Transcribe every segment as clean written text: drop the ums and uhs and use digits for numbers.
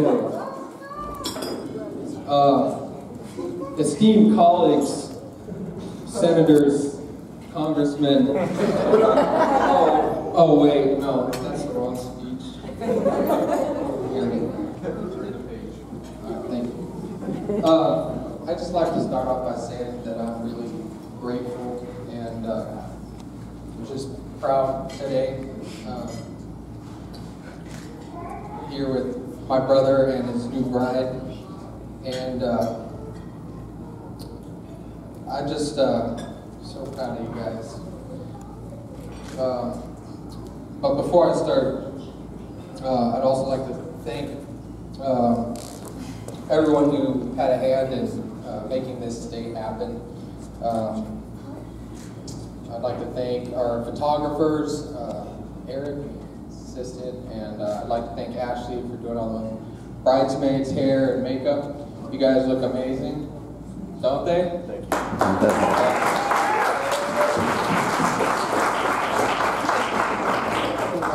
Okay. Esteemed colleagues, senators, congressmen. Oh wait, no, that's the wrong speech. Thank you. I'd just like to start off by saying that I'm really grateful and just proud today. Here with my brother and his new bride, and I'm just so proud of you guys. But before I start, I'd also like to thank everyone who had a hand in making this day happen. I'd like to thank our photographers, Eric, assistant, and I'd like to thank Ashley for doing all the bridesmaids' hair and makeup. You guys look amazing, don't they? Thank you.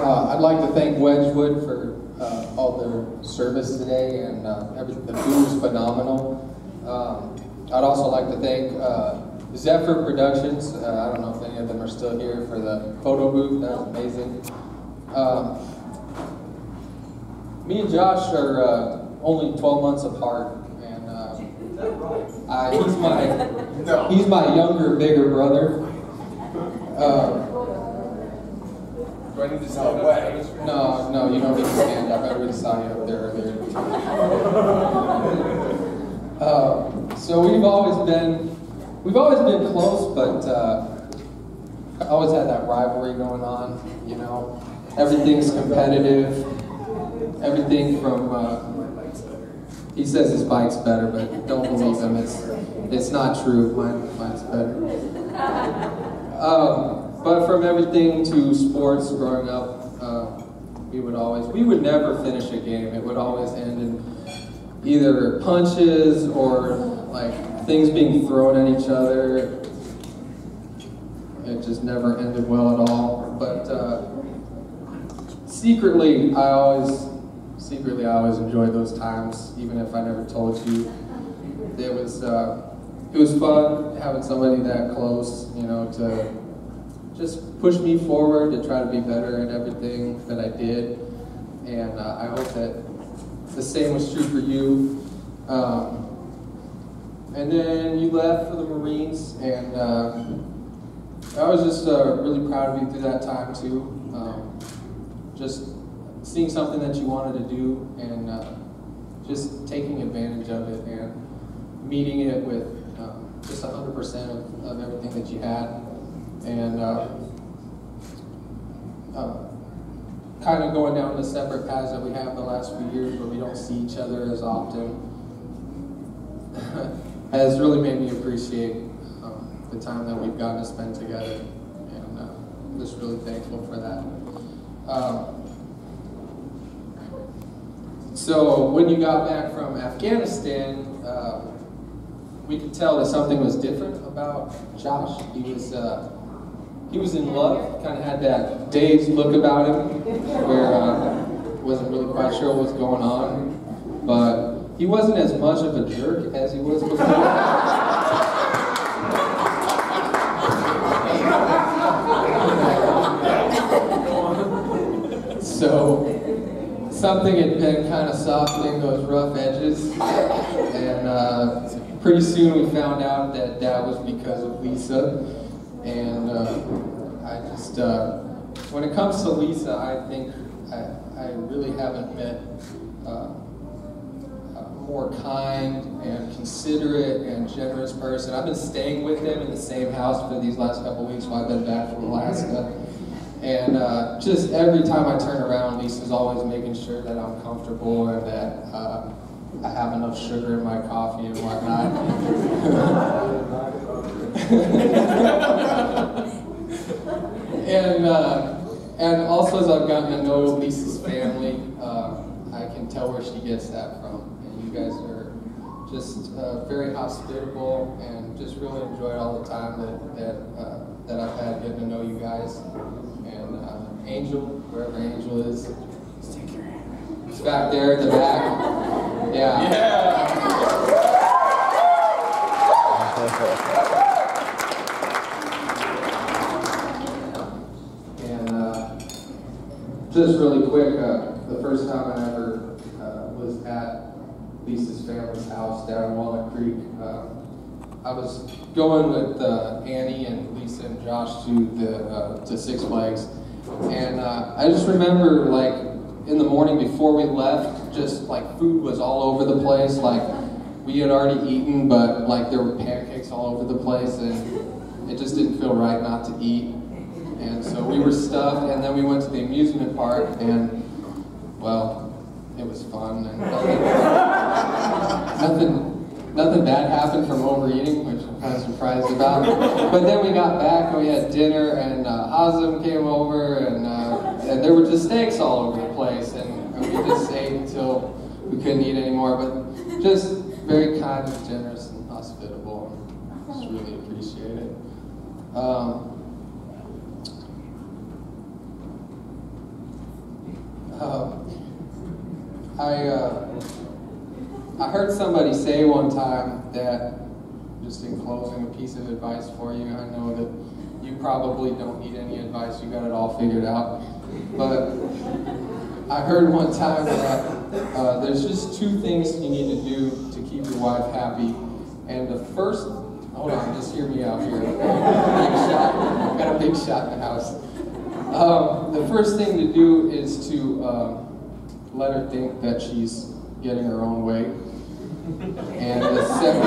I'd like to thank Wedgwood for all their service today, and the food was phenomenal. I'd also like to thank Zephyr Productions. I don't know if any of them are still here for the photo booth. That was amazing. Me and Josh are only 12 months apart, and he's my younger, bigger brother. Do I need to stand up? No, you don't need to stand up. I already saw you up there earlier. So we've always been close, but I always had that rivalry going on. You know, everything's competitive. Everything from he says his bike's better, but don't believe him. It's not true. Mine's better. But from everything to sports, growing up, we would never finish a game. It would always end in either punches or like things being thrown at each other. It just never ended well at all. But secretly, I always enjoyed those times, even if I never told you. It was fun having somebody that close, you know, to just push me forward to try to be better at everything that I did. And I hope that the same was true for you. And then you left for the Marines, and I was just really proud of you through that time too. Just seeing something that you wanted to do and just taking advantage of it and meeting it with just 100% of everything that you had. And kind of going down the separate paths that we have the last few years where we don't see each other as often has really made me appreciate the time that we've gotten to spend together, and I'm just really thankful for that. So when you got back from Afghanistan, we could tell that something was different about Josh. He was in love, kind of had that dazed look about him, where wasn't really quite sure what was going on, but he wasn't as much of a jerk as he was before. So something had been kind of softening those rough edges, and pretty soon we found out that that was because of Lisa. And I just, when it comes to Lisa, I think I really haven't met a more kind and considerate and generous person. I've been staying with them in the same house for these last couple weeks while I've been back from Alaska. And just every time I turn around, Lisa's always making sure that I'm comfortable and that I have enough sugar in my coffee and whatnot. And also, as I've gotten to know Lisa's family, I can tell where she gets that from. And you guys are just very hospitable, and just really enjoyed all the time that I've had getting to know you guys. And Angel, wherever Angel is, he's back there at the back. Yeah. And just really quick, the first time I ever was at Lisa's family's house down in Walnut Creek, I was going with Annie and Lisa and Josh to Six Flags, and I just remember, like, in the morning before we left, just like food was all over the place. Like, we had already eaten, but like there were pancakes all over the place, and it just didn't feel right not to eat. And so we were stuffed, and then we went to the amusement park, and well, it was fun, and nothing bad happened from overeating, which I'm kind of surprised about. But then we got back and we had dinner, and Hazem came over, and there were just steaks all over the place, and we just ate until we couldn't eat anymore. But just very kind and generous and hospitable. Just really appreciate it. I heard somebody say one time that, just in closing, a piece of advice for you. I know that you probably don't need any advice, you got it all figured out. But I heard one time that there's just two things you need to do to keep your wife happy. And the first, hold on, just hear me out here. Big shot, got a big shot in the house. The first thing to do is to let her think that she's getting her own way. And the second,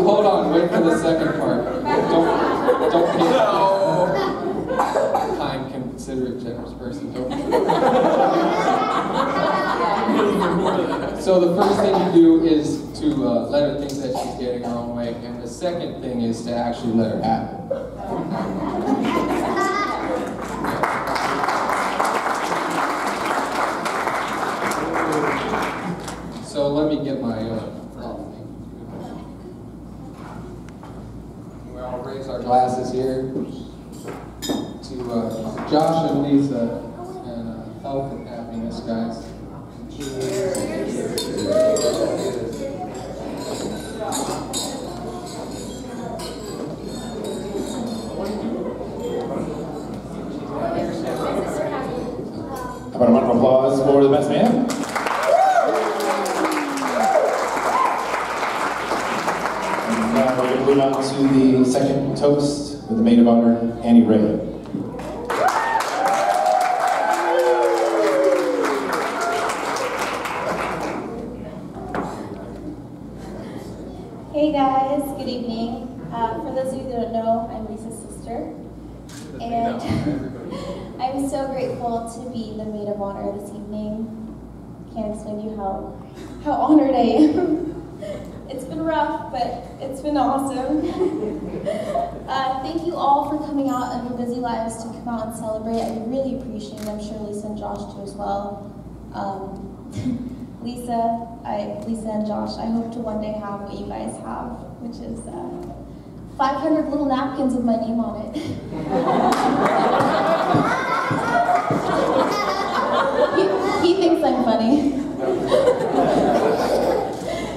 hold on, wait for the second part. Don't pay kind, considerate, generous person. Don't. So the first thing you do is to let her think that she's getting her own way, and the second thing is to actually let her have it. So let me get my we'll raise our glasses here to Josh and Lisa, and health and happiness, guys. How about a round of applause for the best man? Now we're going to move on to the second toast with the maid of honor, Annie Ray. Hey guys, good evening. For those of you that don't know, I'm Lisa's sister. And I'm so grateful to be the maid of honor this evening. Can't explain to you how honored I am. It's been rough, but it's been awesome. Thank you all for coming out on your busy lives to come out and celebrate. I really appreciate it. I'm sure Lisa and Josh do as well. Lisa and Josh, I hope to one day have what you guys have, which is 500 little napkins with my name on it. he thinks I'm funny.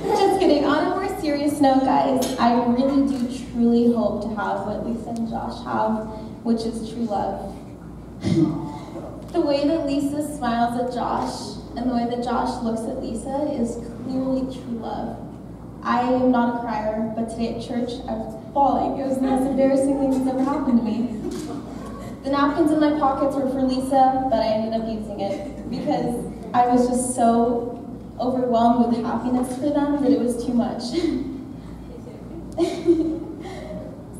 Just kidding. On a more serious note, guys, I really do truly hope to have what Lisa and Josh have, which is true love. The way that Lisa smiles at Josh and the way that Josh looks at Lisa is clearly true love. I am not a crier, but today at church I was bawling. It was the most embarrassing thing that's ever happened to me. The napkins in my pockets were for Lisa, but I ended up using it because I was just so overwhelmed with happiness for them that it was too much.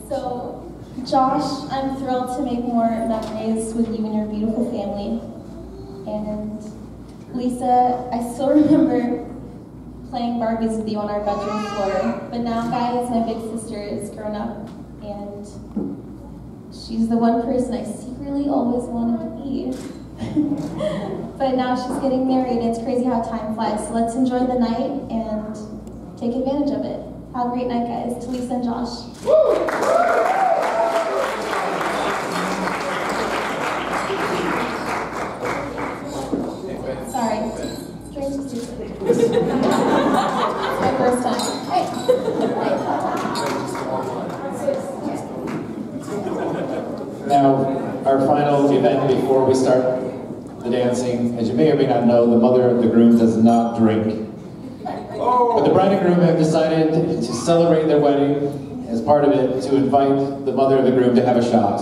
So, Josh, I'm thrilled to make more memories with you and your beautiful family. And Lisa, I still remember playing Barbies with you on our bedroom floor. But now, guys, my big sister is grown up, and she's the one person I secretly always wanted to be. But now she's getting married, and it's crazy how time flies. So let's enjoy the night and take advantage of it. Have a great night, guys. To Lisa and Josh. My first time. Hey. Now, our final event before we start the dancing, as you may or may not know, the mother of the groom does not drink. But the bride and groom have decided to celebrate their wedding, as part of it, to invite the mother of the groom to have a shot.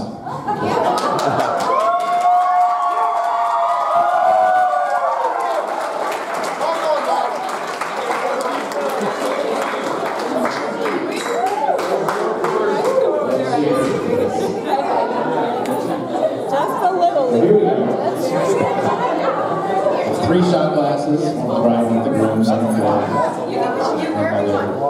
Just a little. Here we go. 3 shot glasses, one for the bride, one for the groom, some for the mother of the groom. Alright.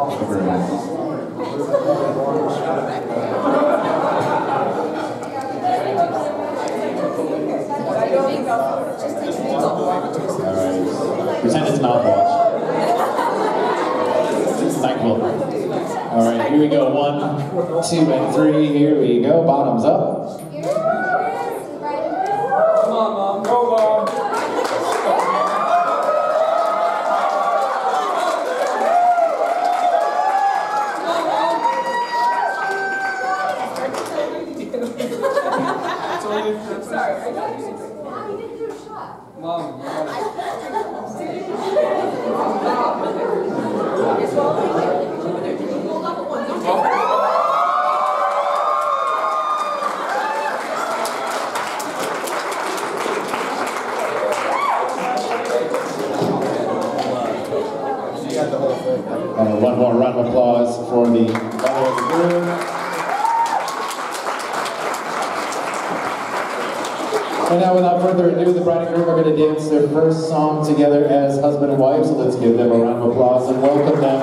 Pretend it's mouthwash. It's NyQuil. Alright, here we go. 1, 2, and 3. Here we go. Bottoms up. Come on, Mom. Go, Mom. Sorry. Mom. One more round of applause for the mother of the groom. And now, without further ado, the bride and groom are going to dance their first song together as husband and wife. So let's give them a round of applause and welcome them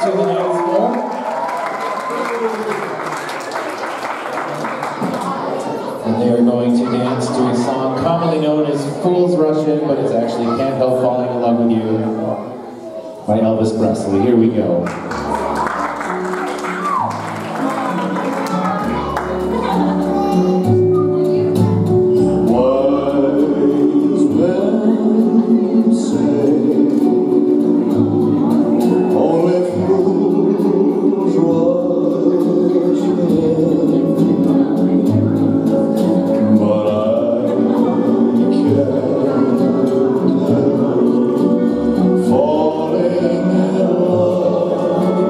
to the dance floor. And they are going to dance to a song commonly known as Fools Rush In, but it's actually Can't Help Falling in Love With You by Elvis Presley. Here we go. Falling in love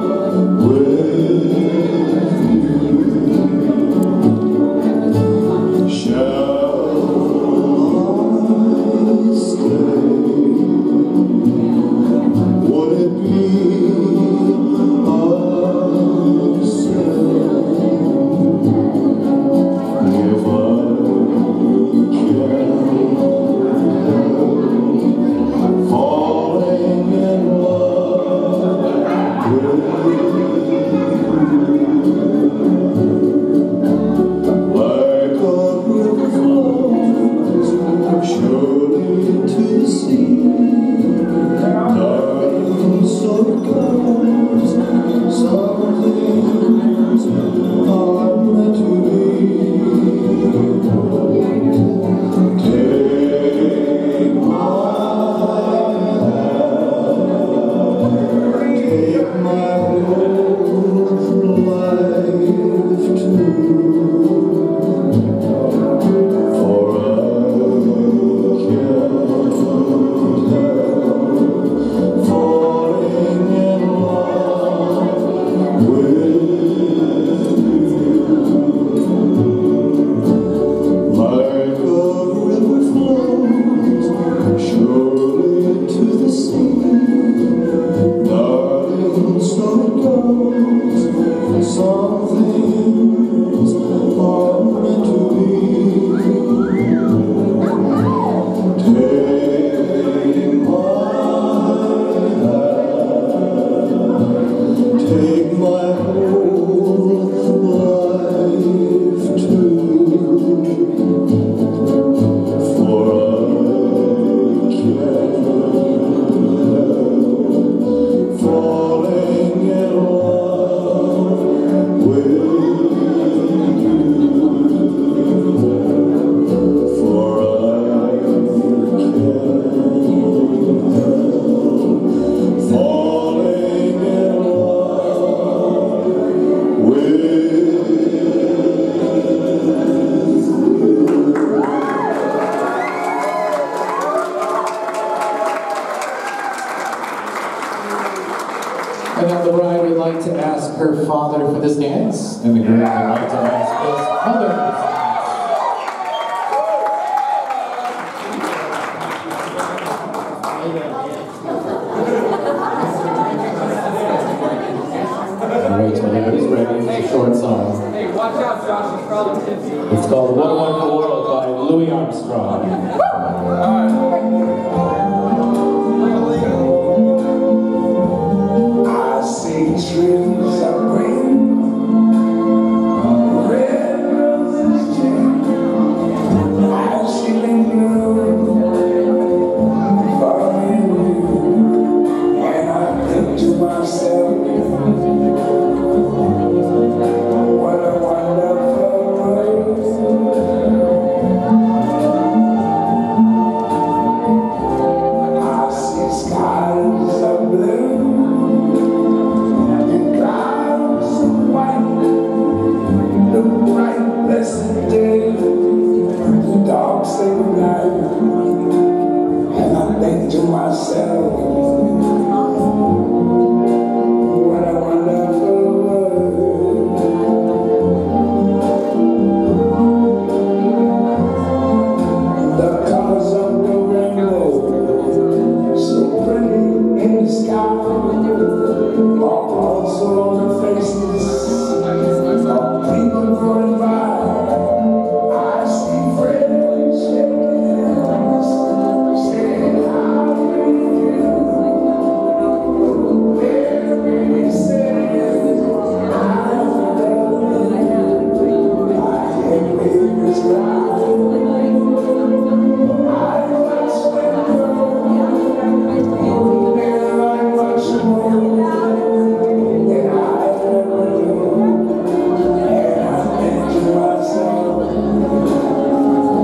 Now the bride would like to ask her father for this dance, and the groom would like to ask his mother for this dance. Alright, so everybody's ready. It's a short song. Hey, watch out, Josh. It's probably tipsy. It's called What a Wonderful World by Louis Armstrong. I see trees of green, red roses too. I see them bloom for me and you, and I think to myself, what a wonderful world. I see skies of blue and clouds of white, the bright blessed day, the dark sacred night, and I think to myself, what a wonderful world. The colors of the rainbow, so pretty in the sky, are also on the faces of people going by. I see friends shaking hands, saying how do you do? Mary says, I love you. I hear babies cry. I watch them grow. They're like much more than I ever knew. And I think to myself,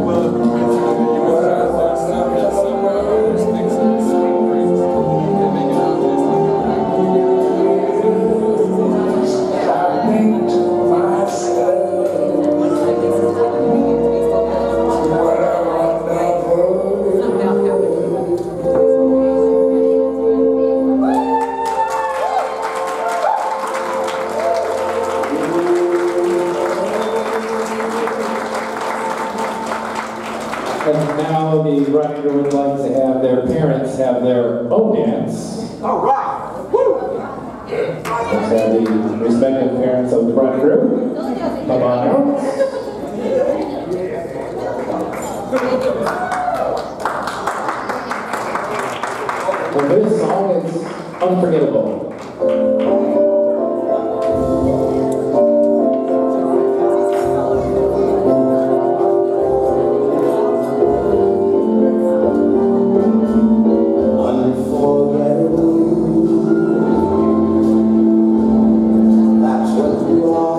what a wonderful world. I think to myself, what a wonderful world. And now the bride and groom would like to have their parents have their own dance. All right. Woo! Let's have the respective parents of the bride and groom come on out. Well, this song is unforgettable. That's what you are.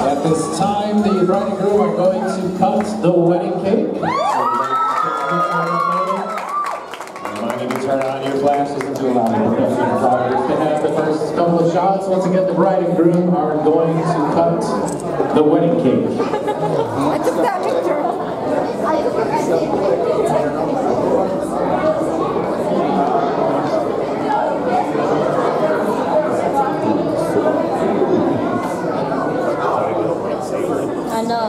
At this time, the bride and groom are going to cut the wedding cake. Remind you to turn on your flash, isn't too loud. Photographers can have the first couple of shots. Once again, the bride and groom are going to cut the wedding cake. I took that picture. I know.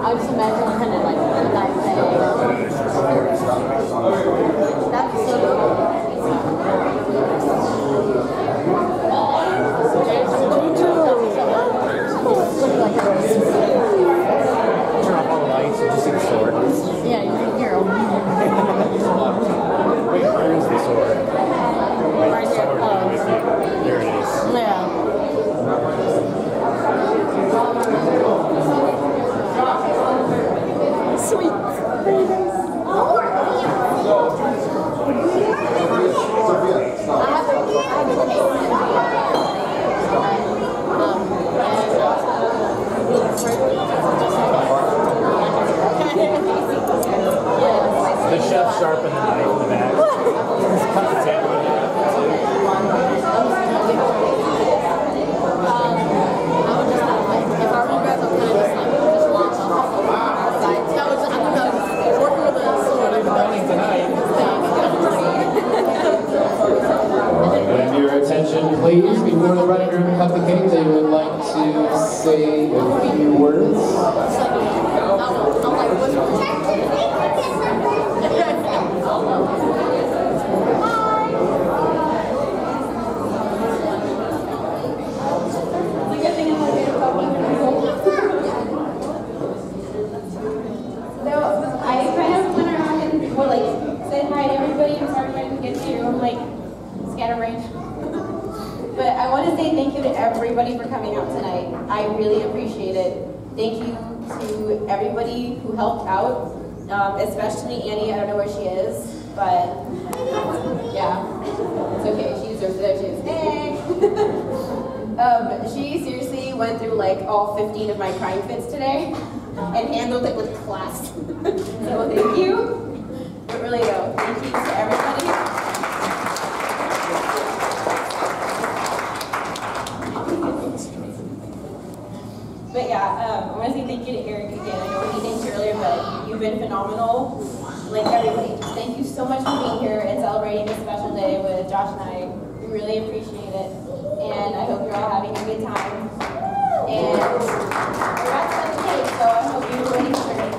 I just imagine kind of like the guy saying, that's so Turn off all the lights and just see the sword. yeah, you can hear him. Wait, where is the sword? Right here. Oh. There it is. Yeah. Sweet. The chef sharpened the knife in the back. Just cut the table in half. When your attention, please, before the bride and groom cut the cake, they would like to say a few words. I kind of went around and said hi to everybody. I'm sorry I didn't get to you. I'm scatterbrained. But I want to say thank you to everybody for coming out tonight. I really appreciate it. Thank you to everybody who helped out, especially Annie. I don't know where she is, but yeah, it's okay. She deserves it. There she is. Hey. She seriously went through all 15 of my crying fits today and handled it with class. So thank you. But really though, thank you to everybody. But yeah, I want to say thank you to Eric again. I know he thanked you earlier, but you've been phenomenal. Everybody, just thank you so much for being here and celebrating this special day with Josh and I. We really appreciate it. And I hope you're all having a good time. And we're about to cut the cake, so I hope you're ready for it.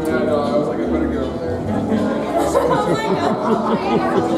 Yeah, no, I was like, I better get over there. Oh my God.